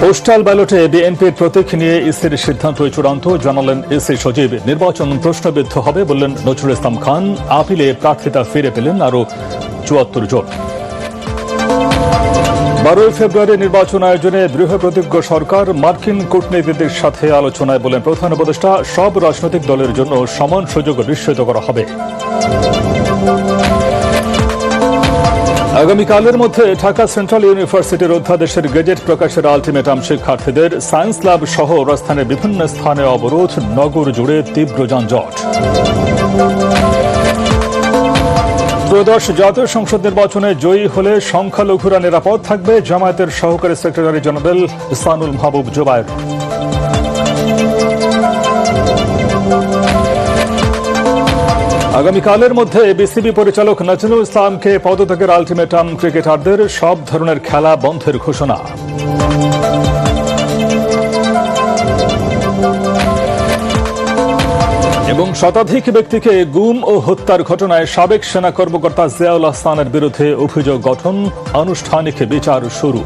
Postal ব্যালটে বিএনপির প্রতীক নিয়ে ইসির সিদ্ধান্তই চূড়ান্ত, জানালেন ইসি সচিব। নির্বাচন প্রশ্নবিদ্ধ হবে বললেন নজরুল ইসলাম খান। আপিলে প্রার্থিতা ফিরে পেলেন আরও ৭৪ জন। ১২ ফেব্রুয়ারি নির্বাচন আয়োজনে দৃঢ়প্রতিজ্ঞ সরকার। মার্কিন কূটনীতিকদের সাথে আলোচনায় বলেন প্রধান উপদেষ্টা, সব রাজনৈতিক দলের জন্য সমান সুযোগ নিশ্চিত করা হবে। আগামীকালের মধ্যে ঢাকা সেন্ট্রাল ইউনিভার্সিটির অধ্যাদেশের গেজেট প্রকাশের আলটিমেটাম শিক্ষার্থীদের। সায়েন্স ল্যাব সহ রাজধানীর বিভিন্ন স্থানে অবরোধ, নগর জুড়ে তীব্র যানজট। ত্রয়োদশ জাতীয় সংসদ নির্বাচনে জয়ী হলে সংখ্যালঘুরা নিরাপদ থাকবে, জামায়াতের সহকারী সেক্রেটারি জেনারেল ইহসানুল মাহবুব জুবায়ের। আগামীকালের মধ্যে বিসিবি পরিচালক নজরুল ইসলামকে পদত্যাগের আলটিমেটাম ক্রিকেটারদের। সব ধরনের খেলা বন্ধের ঘোষণা। এবং শতাধিক ব্যক্তিকে গুম ও হত্যার ঘটনায় সাবেক সেনা কর্মকর্তা জিয়াউল আহসানের বিরুদ্ধে অভিযোগ গঠন, আনুষ্ঠানিক বিচার শুরু।